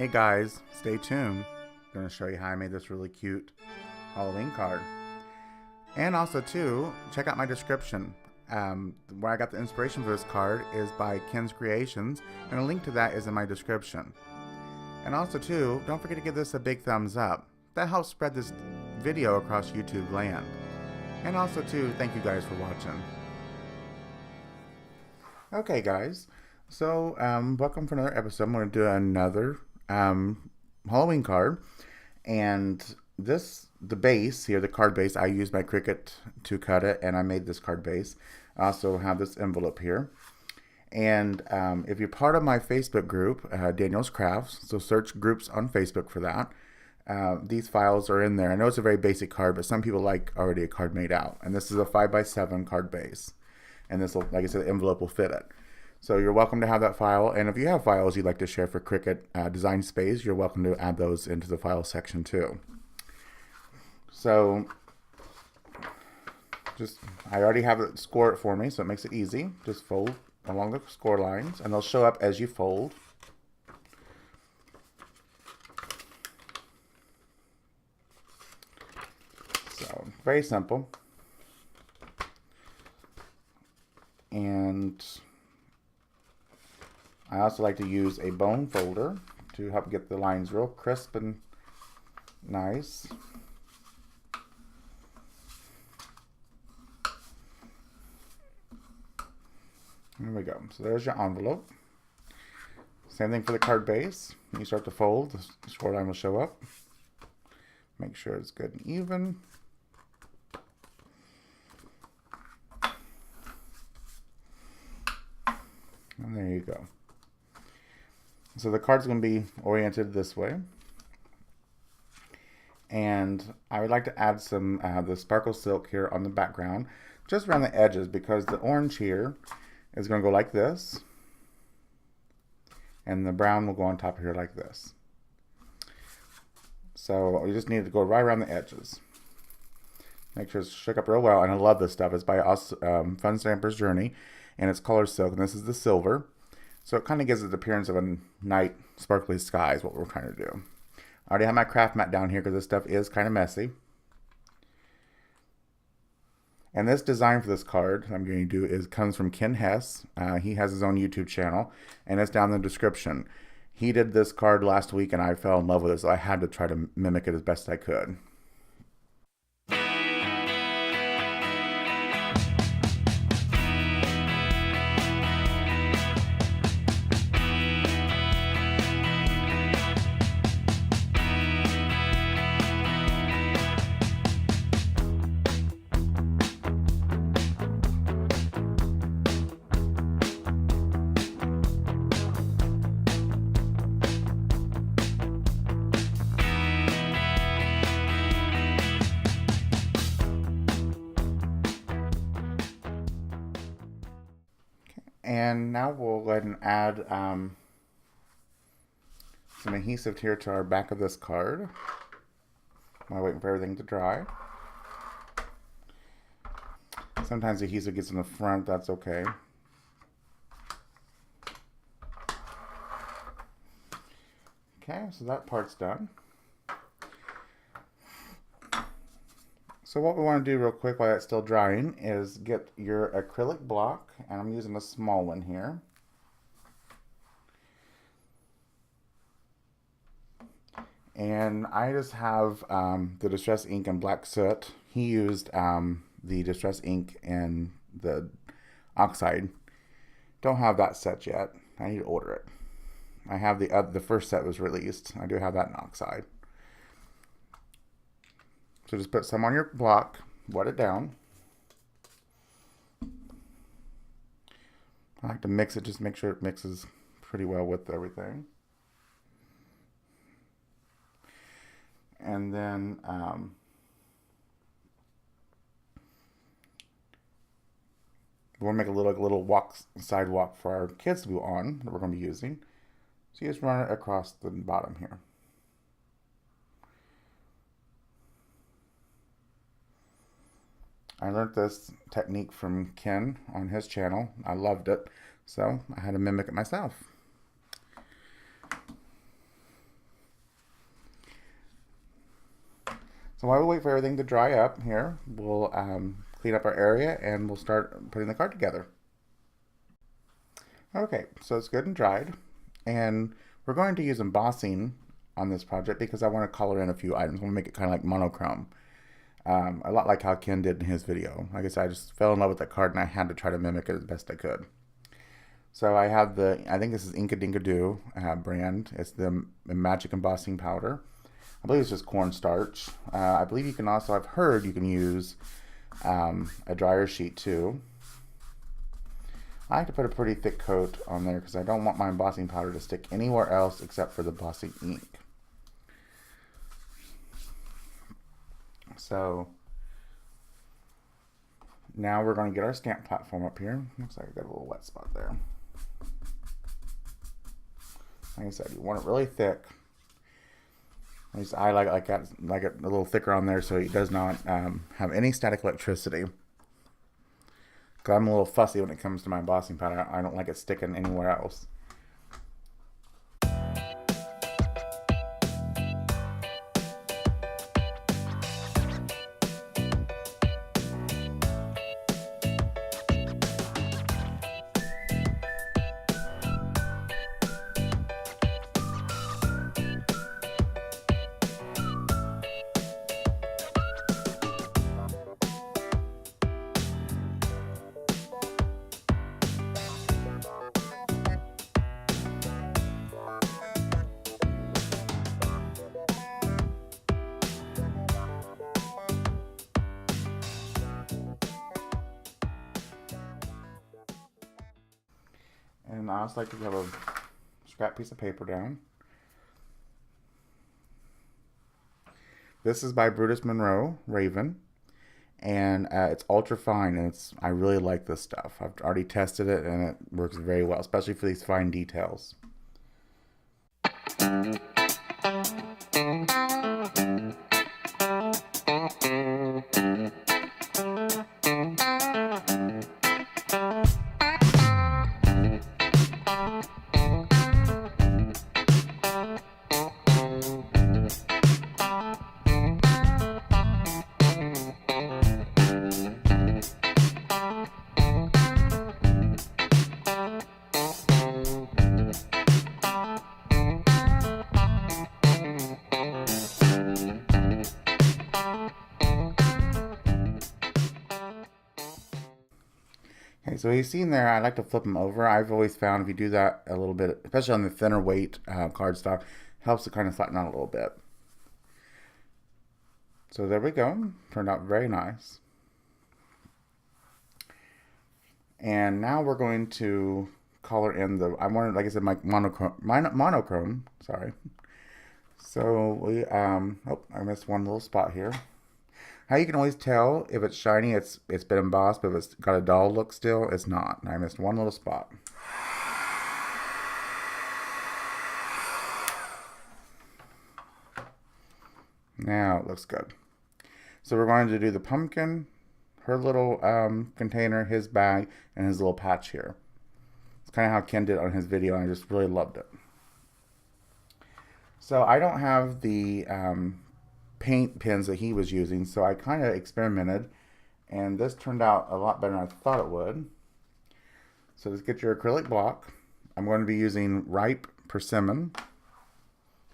Hey guys, stay tuned. I'm going to show you how I made this really cute Halloween card. And also too, check out my description. Where I got the inspiration for this card is by Ken's Creations, and a link to that is in my description. And also too, don't forget to give this a big thumbs up. That helps spread this video across YouTube land. And also too, thank you guys for watching. Okay guys, so welcome for another episode. I'm going to do another Halloween card, and the base here, the card base, I used my Cricut to cut it, and I made this card base. I also have this envelope here, and if you're part of my Facebook group, Daniel's Crafts, so search groups on Facebook for that. These files are in there. I know it's a very basic card, but some people like already a card made out, and this is a 5x7 card base, and this will, like I said, the envelope will fit it. So you're welcome to have that file, and if you have files you'd like to share for Cricut Design Space, you're welcome to add those into the file section too. So I already have it score it for me, so it makes it easy. Just fold along the score lines, and they'll show up as you fold. So very simple. And I also like to use a bone folder to help get the lines real crisp and nice. There we go. So there's your envelope. Same thing for the card base. When you start to fold, the score line will show up. Make sure it's good and even. And there you go. So the card's going to be oriented this way. And I would like to add some the sparkle silk here on the background, just around the edges, because the orange here is going to go like this. And the brown will go on top of here like this. So you just need to go right around the edges. Make sure it's shook up real well. And I love this stuff. It's by Fun Stamper's Journey. And it's color silk, and this is the silver. So it kind of gives it the appearance of a night sparkly sky is what we're trying to do. I already have my craft mat down here because this stuff is kind of messy. And this design for this card I'm going to do comes from Ken Hess. He has his own YouTube channel, and it's down in the description. He did this card last week, and I fell in love with it, so I had to try to mimic it as best I could. And now we'll go ahead and add some adhesive here to our back of this card while waiting for everything to dry. Sometimes the adhesive gets in the front, that's okay. Okay, so that part's done. So what we want to do real quick while it's still drying is get your acrylic block, and I'm using a small one here. And I just have the Distress ink and black soot. He used the Distress ink and the oxide. Don't have that set yet. I need to order it. I have the first set was released. I do have that in oxide. So just put some on your block, wet it down. I like to mix it, just make sure it mixes pretty well with everything. And then we want to make a little sidewalk for our kids to be on that we're going to be using. So you just run it across the bottom here. I learned this technique from Ken on his channel. I loved it, so I had to mimic it myself. So while we wait for everything to dry up here, we'll clean up our area and we'll start putting the card together. Okay, so it's good and dried. And we're going to use embossing on this project because I want to color in a few items. I want to make it kind of like monochrome. A lot like how Ken did in his video. Like I said, I just fell in love with that card and I had to try to mimic it as best I could. So I have I think this is Inka Dinka Doo brand. It's the Magic Embossing Powder. I believe it's just cornstarch. I believe you can also, I've heard you can use a dryer sheet too. I like to put a pretty thick coat on there because I don't want my embossing powder to stick anywhere else except for the embossing ink. So now we're going to get our stamp platform up here. Looks like I got a little wet spot there. Like I said, you want it really thick. At least I like it a little thicker on there so it does not have any static electricity. Because I'm a little fussy when it comes to my embossing powder. I don't like it sticking anywhere else. And I also like to have a scrap piece of paper down. This is by Brutus Monroe Raven, and it's ultra fine, and I really like this stuff. I've already tested it, and it works very well, especially for these fine details. Okay, so you've seen there, I like to flip them over. I've always found if you do that a little bit, especially on the thinner weight cardstock, helps it kind of flatten out a little bit. So there we go. Turned out very nice. And now we're going to color in I wanted, like I said, my monochrome, sorry. So we, oh, I missed one little spot here. How you can always tell if it's shiny, it's been embossed, but if it's got a dull look still, it's not. I missed one little spot. Now it looks good. So we're going to do the pumpkin, her little container, his bag, and his little patch here. It's kind of how Ken did it on his video, and I just really loved it. So I don't have the paint pens that he was using, so I kind of experimented, and this turned out a lot better than I thought it would. So let's get your acrylic block. I'm going to be using Ripe Persimmon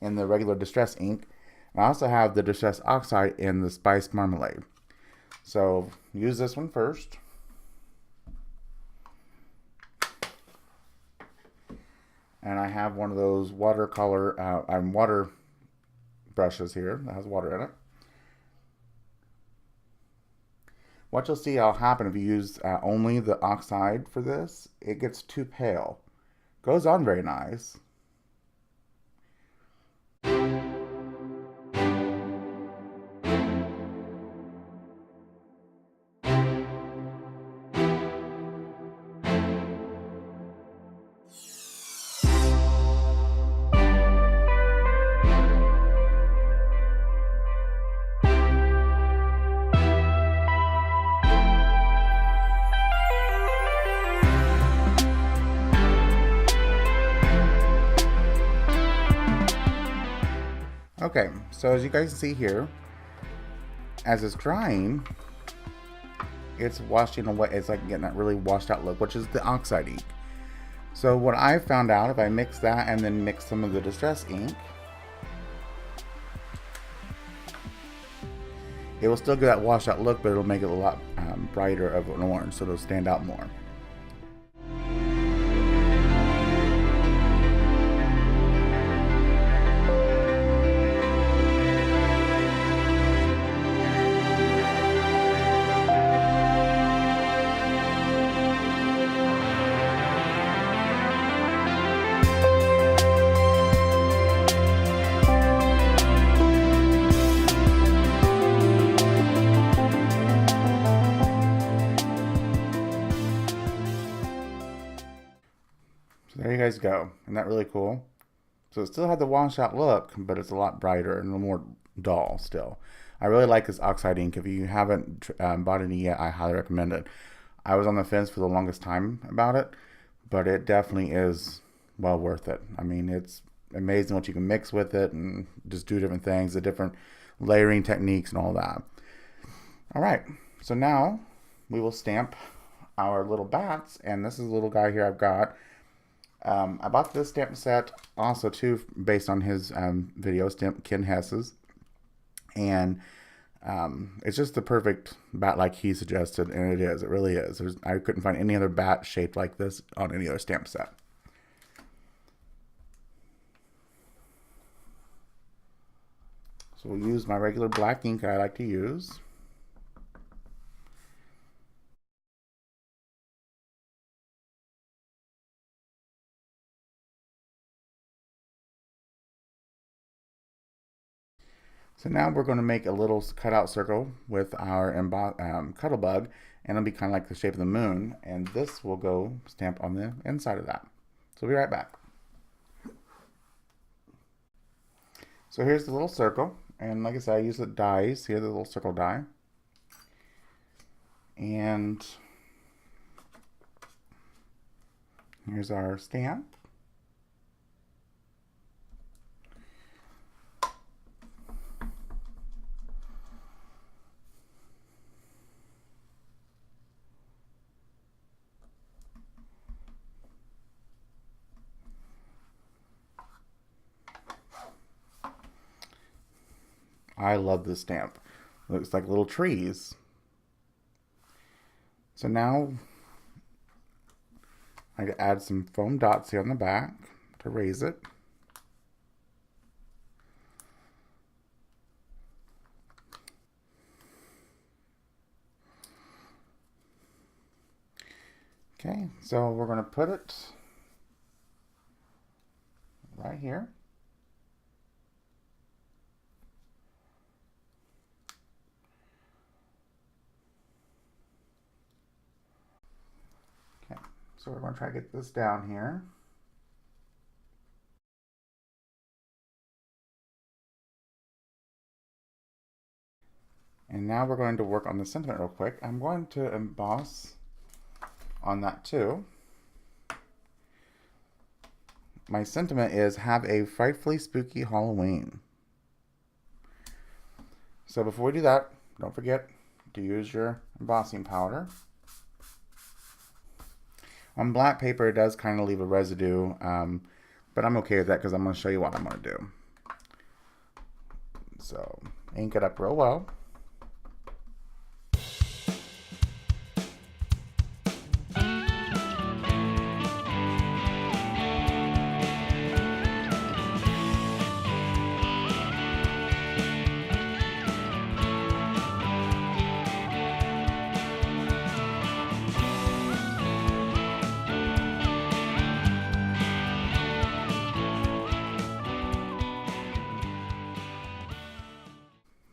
in the regular Distress ink. I also have the Distress Oxide in the Spice Marmalade. So use this one first. And I have one of those watercolor, water brushes here that has water in it. What you'll see will happen if you use only the oxide for this, it gets too pale. Goes on very nice. Okay, so as you guys see here, as it's drying, it's washing away. It's like getting that really washed out look, which is the oxide ink. So what I found out, if I mix that and then mix some of the distress ink, it will still get that washed out look, but it'll make it a lot brighter of an orange, so it'll stand out more. So there you guys go. Isn't that really cool? So it still had the washed out look, but it's a lot brighter and a little more dull still. I really like this oxide ink. If you haven't bought any yet, I highly recommend it. I was on the fence for the longest time about it, but it definitely is well worth it. I mean, it's amazing what you can mix with it and just do different things, the different layering techniques and all that. All right, so now we will stamp our little bats, and this is a little guy here I've got. I bought this stamp set also too based on his video, Ken Hess's, and it's just the perfect bat like he suggested, and it is. It really is. I couldn't find any other bat shaped like this on any other stamp set. So we'll use my regular black ink I like to use. So now we're going to make a little cutout circle with our cuddle bug, and it'll be kind of like the shape of the moon, and this will go stamp on the inside of that. So we'll be right back. So here's the little circle, and like I said, I use the dies here, the little circle die. And here's our stamp. I love this stamp. It looks like little trees. So now I add some foam dots here on the back to raise it. Okay, so we're going to put it right here. Okay, so we're going to try to get this down here. And now we're going to work on the sentiment real quick. I'm going to emboss on that too. My sentiment is have a frightfully spooky Halloween. So before we do that, don't forget to use your embossing powder. On black paper, it does kind of leave a residue, but I'm okay with that because I'm going to show you what I'm going to do. So ink it up real well.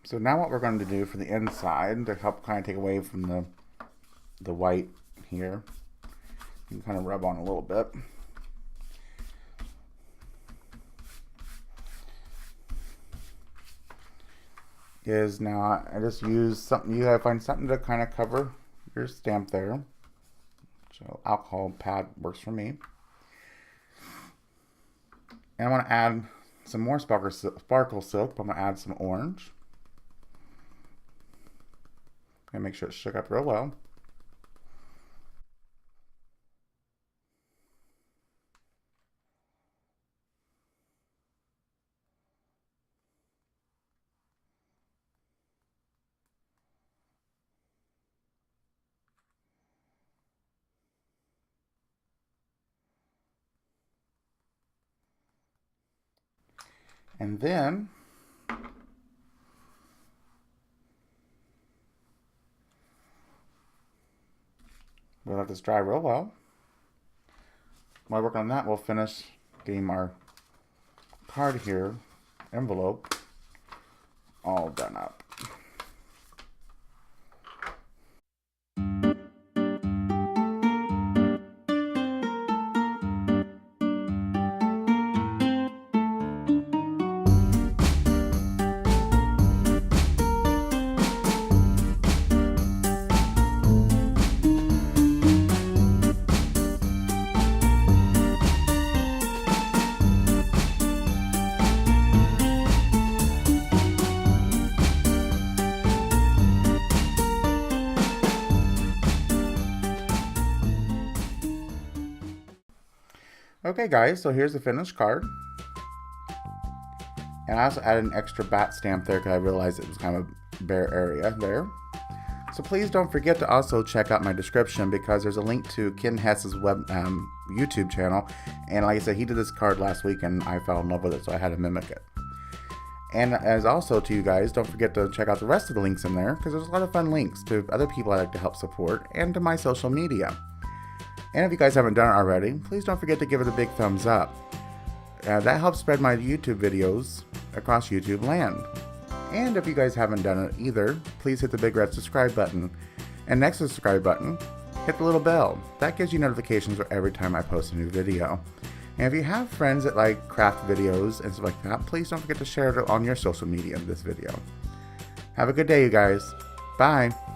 So now what we're going to do for the inside, to help kind of take away from the white here, you can kind of rub on a little bit. Is now I just use something, you gotta find something to kind of cover your stamp there. So alcohol pad works for me. And I want to add some more sparkle silk, but I'm going to add some orange. And make sure it's shook up real well. And then we'll let this dry real well. While I work on that, we'll finish getting our card here, envelope, all done up. Okay guys, so here's the finished card. And I also added an extra bat stamp there because I realized it was kind of a bare area there. So please don't forget to also check out my description because there's a link to Ken Hess's YouTube channel. And like I said, he did this card last week and I fell in love with it, so I had to mimic it. And as also to you guys, don't forget to check out the rest of the links in there because there's a lot of fun links to other people I like to help support and to my social media. And if you guys haven't done it already, please don't forget to give it a big thumbs up. That helps spread my YouTube videos across YouTube land. And if you guys haven't done it either, please hit the big red subscribe button. And next to the subscribe button, hit the little bell. That gives you notifications for every time I post a new video. And if you have friends that like craft videos and stuff like that, please don't forget to share it on your social media of this video. Have a good day, you guys. Bye.